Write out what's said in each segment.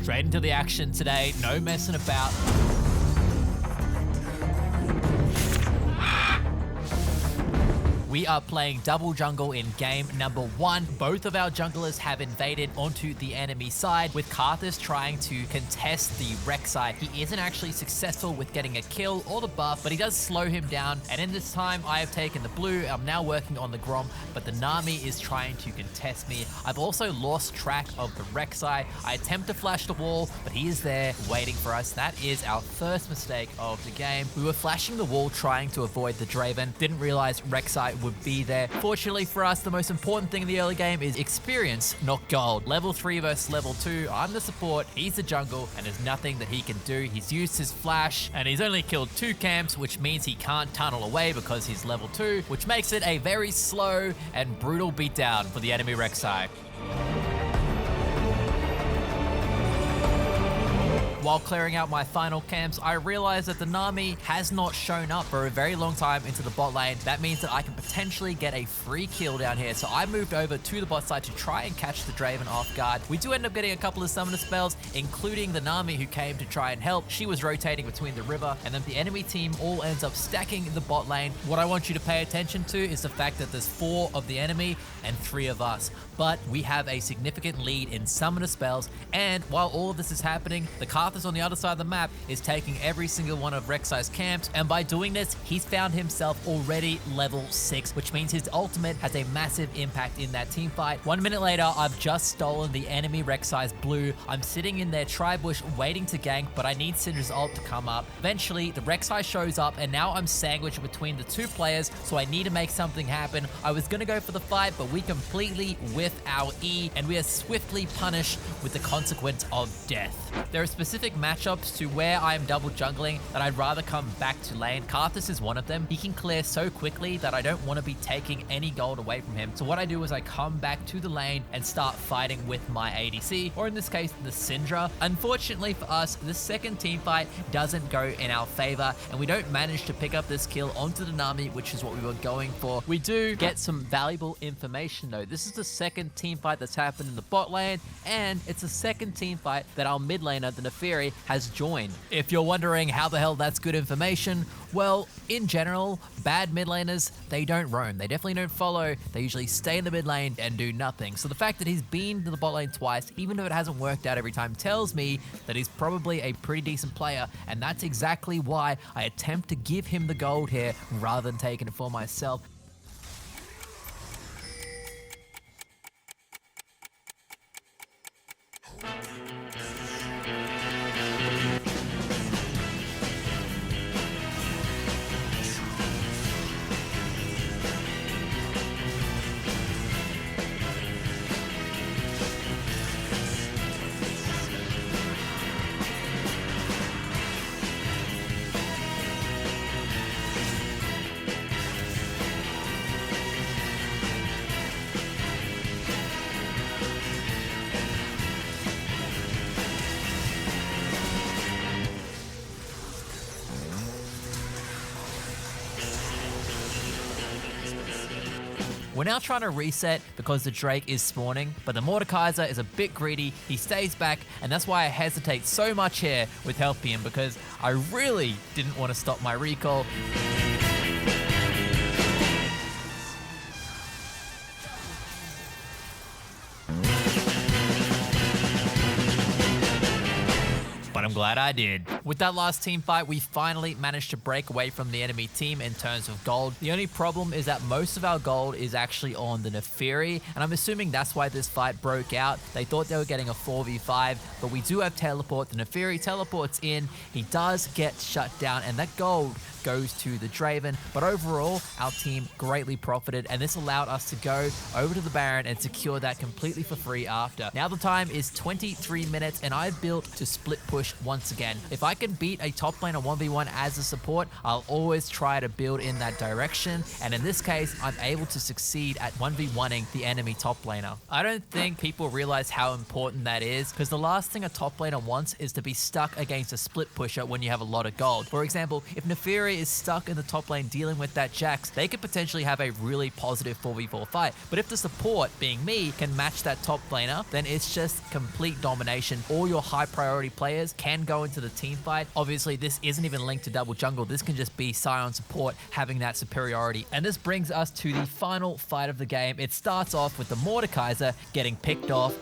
Straight into the action today, no messing about. We are playing double jungle in game number 1. Both of our junglers have invaded onto the enemy side, with Karthus trying to contest the Rek'Sai. He isn't actually successful with getting a kill or the buff, but he does slow him down. And in this time, I have taken the blue. I'm now working on the Braum, but the Nami is trying to contest me. I've also lost track of the Rek'Sai. I attempt to flash the wall, but he is there waiting for us. That is our first mistake of the game. We were flashing the wall trying to avoid the Draven. Didn't realize Rek'Sai would be there. Fortunately for us, the most important thing in the early game is experience, not gold. Level 3 versus level 2. I'm the support, he's the jungle, and there's nothing that he can do. He's used his flash, and he's only killed 2 camps, which means he can't tunnel away because he's level 2, which makes it a very slow and brutal beatdown for the enemy Rek'Sai. While clearing out my final camps, I realized that the Nami has not shown up for a very long time into the bot lane. That means that I can potentially get a free kill down here. So I moved over to the bot side to try and catch the Draven off guard. We do end up getting a couple of summoner spells, including the Nami who came to try and help. She was rotating between the river, and then the enemy team all ends up stacking the bot lane. What I want you to pay attention to is the fact that there's 4 of the enemy and 3 of us. But we have a significant lead in summoner spells, and while all of this is happening, the Karthus on the other side of the map is taking every single one of Rek'Sai's camps, and by doing this, he's found himself already level 6, which means his ultimate has a massive impact in that team fight. 1 minute later, I've just stolen the enemy Rek'Sai's blue. I'm sitting in their tri-bush waiting to gank, but I need Syndra's ult to come up. Eventually, the Rek'Sai shows up, and now I'm sandwiched between the 2 players, so I need to make something happen. I was gonna go for the fight, but we completely whiff our E, and we are swiftly punished with the consequence of death. There are specific matchups to where I am double jungling that I'd rather come back to lane. Karthus is one of them. He can clear so quickly that I don't want to be taking any gold away from him. So what I do is I come back to the lane and start fighting with my ADC, or in this case, the Syndra. Unfortunately for us, the second team fight doesn't go in our favor, and we don't manage to pick up this kill onto the Nami, which is what we were going for. We do get some valuable information though. This is the second team fight that's happened in the bot lane, and it's the second team fight that our mid laner, the Neferi, has joined. If you're wondering how the hell that's good information, well, in general, bad mid laners, they don't roam. They definitely don't follow. They usually stay in the mid lane and do nothing. So the fact that he's been to the bot lane twice, even though it hasn't worked out every time, tells me that he's probably a pretty decent player, and that's exactly why I attempt to give him the gold here rather than taking it for myself. We're now trying to reset because the Drake is spawning, but the Mordekaiser is a bit greedy. He stays back, and that's why I hesitate so much here with helping him, because I really didn't want to stop my recall. But I'm glad I did. With that last team fight, we finally managed to break away from the enemy team in terms of gold. The only problem is that most of our gold is actually on the Neferi, and I'm assuming that's why this fight broke out. They thought they were getting a 4v5, but we do have teleport. The Neferi teleports in, he does get shut down, and that gold goes to the Draven. But overall, our team greatly profited, and this allowed us to go over to the Baron and secure that completely for free after. Now the time is 23 minutes, and I've built to split push once again. If I can beat a top laner 1v1 as a support, I'll always try to build in that direction, and in this case, I'm able to succeed at 1v1ing the enemy top laner. I don't think people realize how important that is, because the last thing a top laner wants is to be stuck against a split pusher when you have a lot of gold. For example, if Neferi is stuck in the top lane dealing with that Jax, they could potentially have a really positive 4v4 fight. But if the support, being me, can match that top laner, then it's just complete domination. All your high priority players can go into the team fight. Obviously, this isn't even linked to double jungle. This can just be Sion support having that superiority. And this brings us to the final fight of the game. It starts off with the Mordekaiser getting picked off.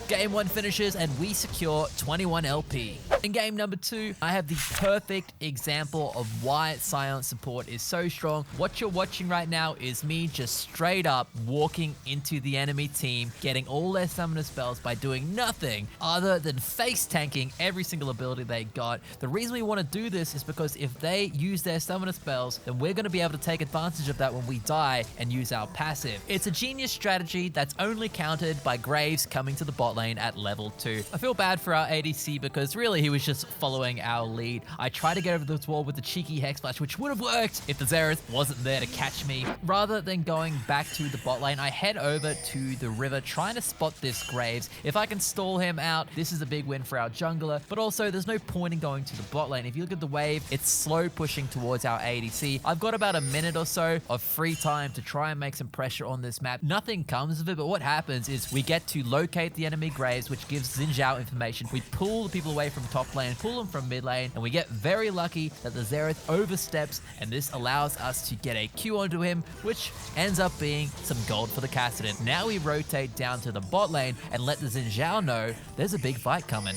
Game 1 finishes and we secure 21 LP. In game number 2, I have the perfect example of why Sion support is so strong. What you're watching right now is me just straight up walking into the enemy team, getting all their summoner spells by doing nothing other than face tanking every single ability they got. The reason we want to do this is because if they use their summoner spells, then we're going to be able to take advantage of that when we die and use our passive. It's a genius strategy that's only countered by Graves coming to the bot lane at level 2. I feel bad for our ADC because really he was just following our lead. I tried to get over this wall with the cheeky Hex Splash, which would have worked if the Xerath wasn't there to catch me. Rather than going back to the bot lane, I head over to the river trying to spot this Graves. If I can stall him out, this is a big win for our jungler, but also there's no point in going to the bot lane. If you look at the wave, it's slow pushing towards our ADC. I've got about a minute or so of free time to try and make some pressure on this map. Nothing comes of it, but what happens is we get to locate the enemy Graves, which gives Xin Zhao information. We pull the people away from top lane, pull them from mid lane, and we get very lucky that the Xerath oversteps, and this allows us to get a Q onto him, which ends up being some gold for the Kassadin. Now we rotate down to the bot lane and let the Xin Zhao know there's a big fight coming.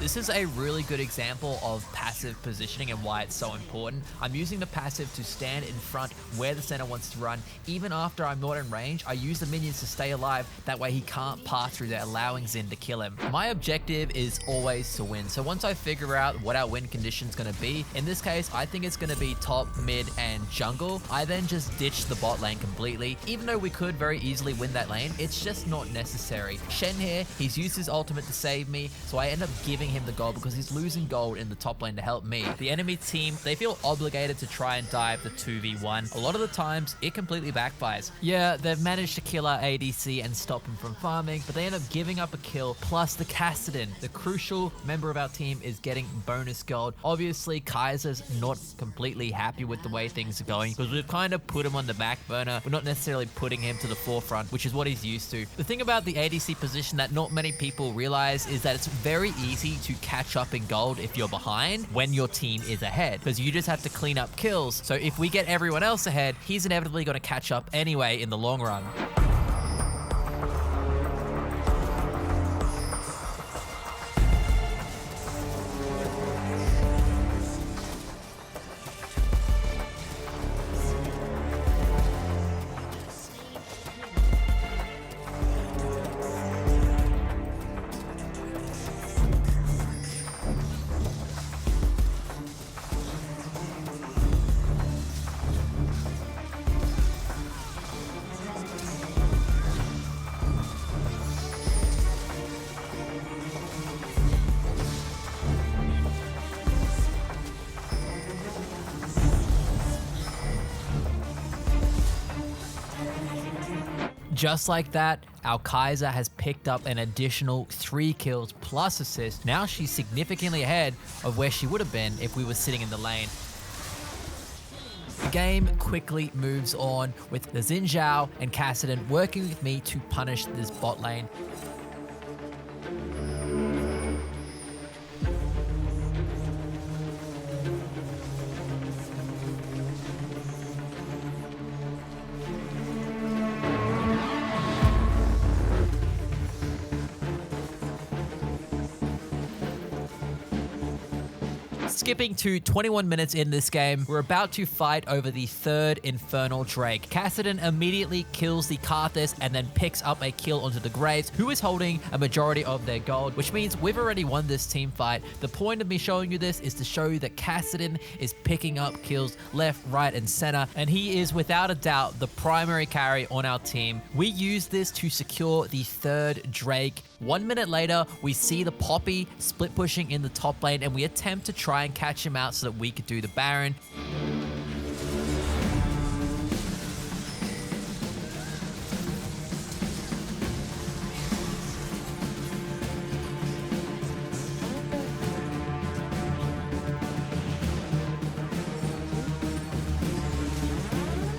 This is a really good example of passive positioning and why it's so important. I'm using the passive to stand in front where the center wants to run. Even after I'm not in range, I use the minions to stay alive. That way he can't pass through there, allowing Xin to kill him. My objective is always to win. So once I figure out what our win condition is going to be, in this case, I think it's going to be top, mid, and jungle. I then just ditch the bot lane completely. Even though we could very easily win that lane, it's just not necessary. Shen here, he's used his ultimate to save me, so I end up giving him the gold because he's losing gold in the top lane to help me. The enemy team, they feel obligated to try and dive the 2v1. A lot of the times, it completely backfires. Yeah, they've managed to kill our ADC and stop him from farming, but they end up giving up a kill, plus the Kassadin, the crucial member of our team, is getting bonus gold. Obviously, Kaiser's not completely happy with the way things are going because we've kind of put him on the back burner. We're not necessarily putting him to the forefront, which is what he's used to. The thing about the ADC position that not many people realize is that it's very easy to catch up in gold if you're behind when your team is ahead, because you just have to clean up kills. So if we get everyone else ahead, he's inevitably going to catch up anyway in the long run. Just like that, our Kaiser has picked up an additional 3 kills plus assists. Now she's significantly ahead of where she would have been if we were sitting in the lane. The game quickly moves on with the Xin Zhao and Kassadin working with me to punish this bot lane. Skipping to 21 minutes in this game, we're about to fight over the third Infernal Drake. Kassadin immediately kills the Karthus and then picks up a kill onto the Graves, who is holding a majority of their gold, which means we've already won this team fight. The point of me showing you this is to show you that Kassadin is picking up kills left, right, and center, and he is without a doubt the primary carry on our team. We use this to secure the third Drake. 1 minute later, we see the Poppy split pushing in the top lane, and we attempt to try and catch him out so that we could do the Baron.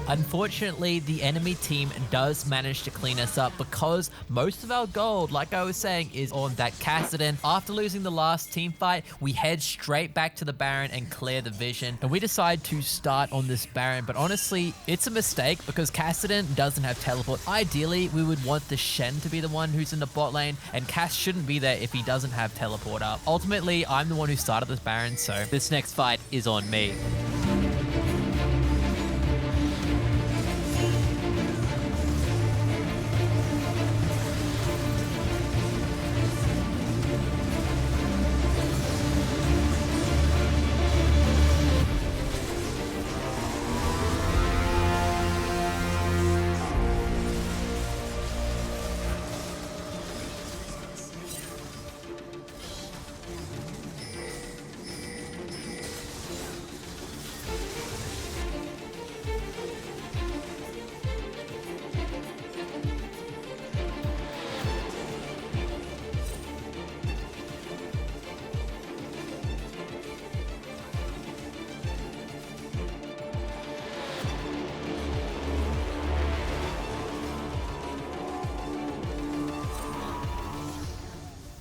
Unfortunately, the enemy team does manage to clean us up because most of our gold, like I was saying, is on that Kassadin. After losing the last team fight, we head straight back to the Baron and clear the vision. And we decide to start on this Baron, but honestly, it's a mistake because Kassadin doesn't have teleport. Ideally, we would want the Shen to be the one who's in the bot lane, and Cass shouldn't be there if he doesn't have teleport up. Ultimately, I'm the one who started this Baron, so this next fight is on me.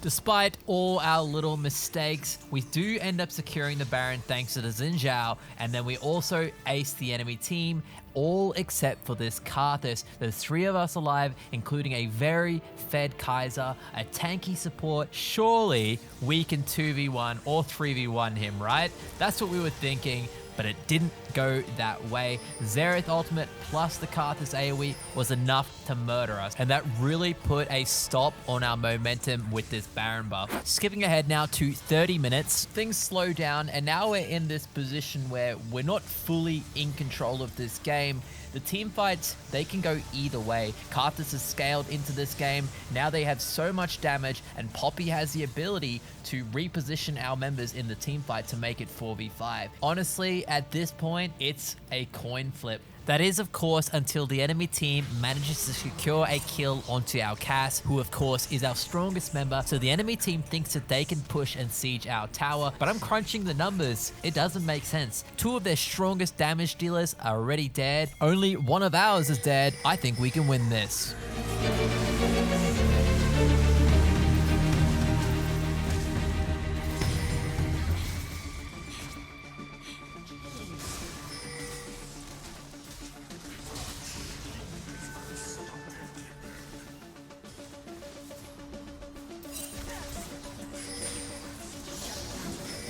Despite all our little mistakes, we do end up securing the Baron thanks to the Xin Zhao, and then we also ace the enemy team, all except for this Karthus. There's 3 of us alive, including a very fed Kaiser, a tanky support. Surely we can 2v1 or 3v1 him, right? That's what we were thinking, but it didn't go that way. Xerath ultimate plus the Karthus AoE was enough to murder us, and that really put a stop on our momentum with this Baron buff. Skipping ahead now to 30 minutes, things slow down, and now we're in this position where we're not fully in control of this game. The team fights, they can go either way. Karthus has scaled into this game. Now they have so much damage, and Poppy has the ability to reposition our members in the team fight to make it 4v5. Honestly, at this point, it's a coin flip. That is, of course, until the enemy team manages to secure a kill onto our Cass, who of course is our strongest member. So the enemy team thinks that they can push and siege our tower, but I'm crunching the numbers. It doesn't make sense. 2 of their strongest damage dealers are already dead. Only 1 of ours is dead. I think we can win this.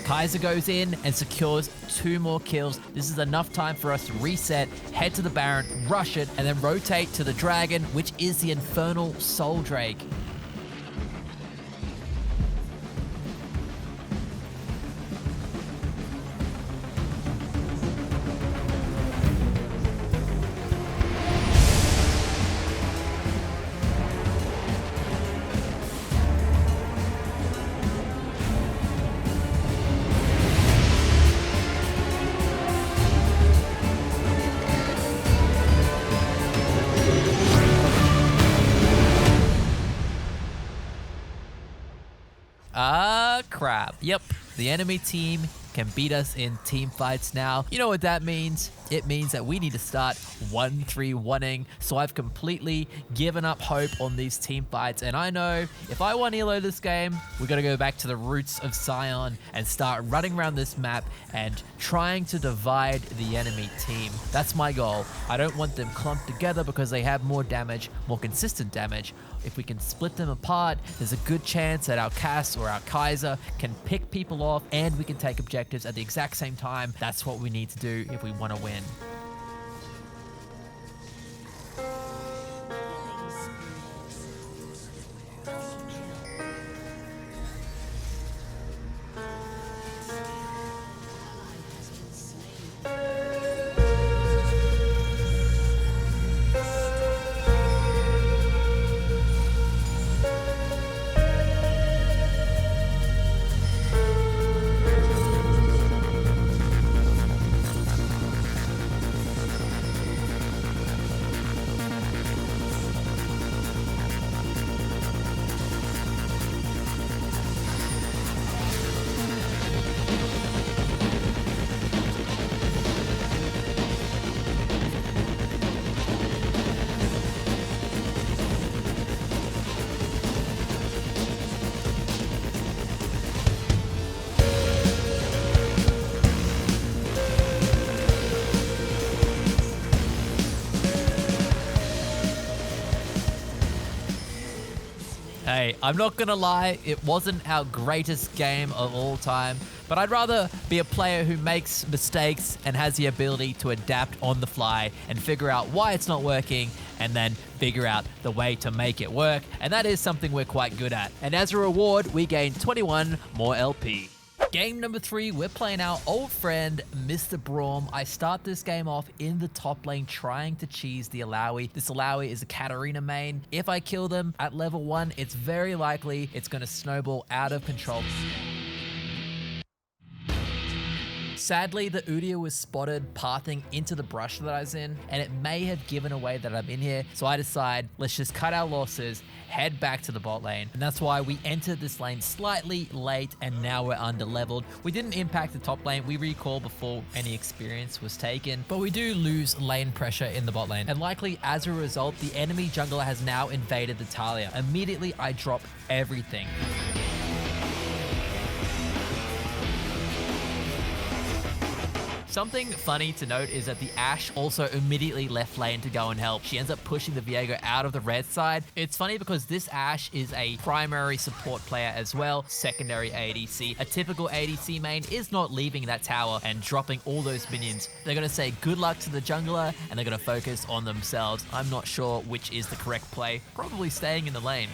Kaiser goes in and secures 2 more kills. This is enough time for us to reset, head to the Baron, rush it, and then rotate to the Dragon, which is the Infernal Soul Drake. Crap. Yep, the enemy team can beat us in team fights now. You know what that means? It means that we need to start 1-3-1ing. So I've completely given up hope on these team fights. And I know if I want Elo this game, we got to go back to the roots of Sion and start running around this map and trying to divide the enemy team. That's my goal. I don't want them clumped together because they have more damage, more consistent damage. If we can split them apart, there's a good chance that our Cass or our Kaiser can pick people off and we can take objectives at the exact same time. That's what we need to do if we want to win. Hey, I'm not gonna lie, it wasn't our greatest game of all time, but I'd rather be a player who makes mistakes and has the ability to adapt on the fly and figure out why it's not working and then figure out the way to make it work, and that is something we're quite good at. And as a reward, we gain 21 more LP. Game number 3, we're playing our old friend, Mr. Braum. I start this game off in the top lane trying to cheese the Alawi. This Alawi is a Katarina main. If I kill them at level 1, it's very likely it's going to snowball out of control. Sadly, the Udyr was spotted pathing into the brush that I was in, and it may have given away that I'm in here, so I decide, let's just cut our losses, head back to the bot lane, and that's why we entered this lane slightly late, and now we're under-leveled. We didn't impact the top lane, we recall before any experience was taken, but we do lose lane pressure in the bot lane, and likely as a result, the enemy jungler has now invaded the Talia. Immediately, I drop everything. Something funny to note is that the Ashe also immediately left lane to go and help. She ends up pushing the Viego out of the red side. It's funny because this Ashe is a primary support player as well, secondary ADC. A typical ADC main is not leaving that tower and dropping all those minions. They're going to say good luck to the jungler and they're going to focus on themselves. I'm not sure which is the correct play. Probably staying in the lane.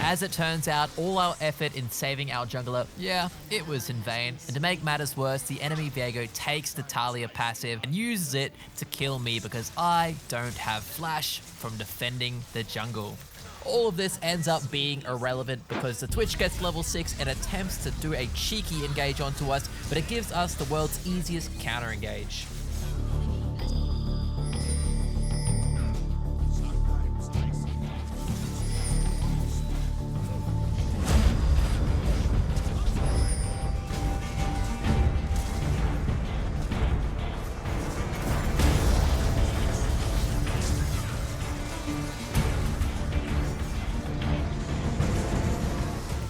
As it turns out, all our effort in saving our jungler, yeah, it was in vain. And to make matters worse, the enemy Viego takes the Talia passive and uses it to kill me because I don't have flash from defending the jungle. All of this ends up being irrelevant because the Twitch gets level 6 and attempts to do a cheeky engage onto us, but it gives us the world's easiest counter engage.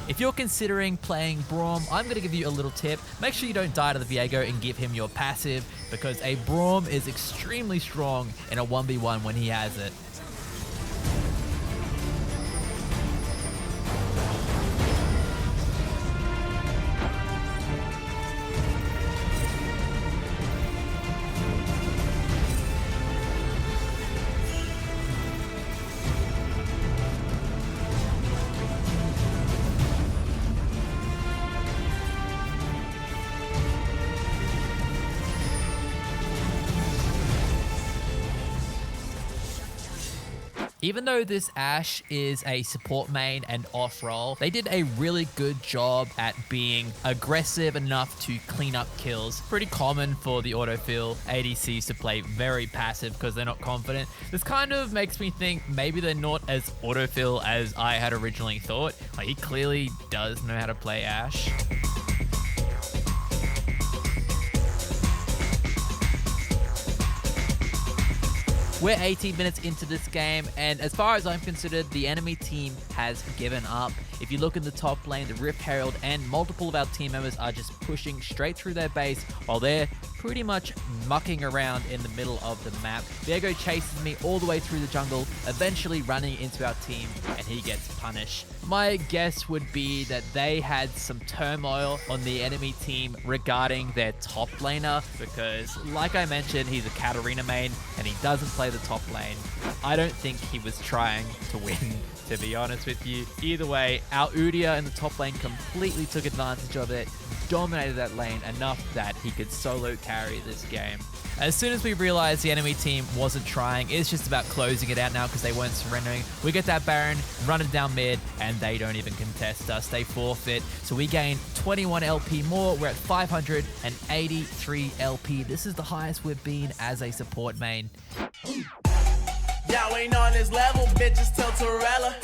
If you're considering playing Braum, I'm going to give you a little tip. Make sure you don't die to the Viego and give him your passive, because a Braum is extremely strong in a 1v1 when he has it. Even though this Ashe is a support main and off-roll, they did a really good job at being aggressive enough to clean up kills. Pretty common for the autofill ADCs to play very passive because they're not confident. This kind of makes me think maybe they're not as autofill as I had originally thought. Like, he clearly does know how to play Ashe. We're 18 minutes into this game, and as far as I'm considered, the enemy team has given up. If you look in the top lane, the Rift Herald and multiple of our team members are just pushing straight through their base while they're pretty much mucking around in the middle of the map. Viego chases me all the way through the jungle, eventually running into our team, and he gets punished. My guess would be that they had some turmoil on the enemy team regarding their top laner, because like I mentioned, he's a Katarina main and he doesn't play the top lane. I don't think he was trying to win, to be honest with you. Either way, our Udyr in the top lane completely took advantage of it, dominated that lane enough that he could solo carry this game. As soon as we realized the enemy team wasn't trying, it's just about closing it out now because they weren't surrendering. We get that Baron, run it down mid, and they don't even contest us. They forfeit. So we gain 21 LP more. We're at 583 LP. This is the highest we've been as a support main. Y'all ain't on this level, bitches. Tilterella.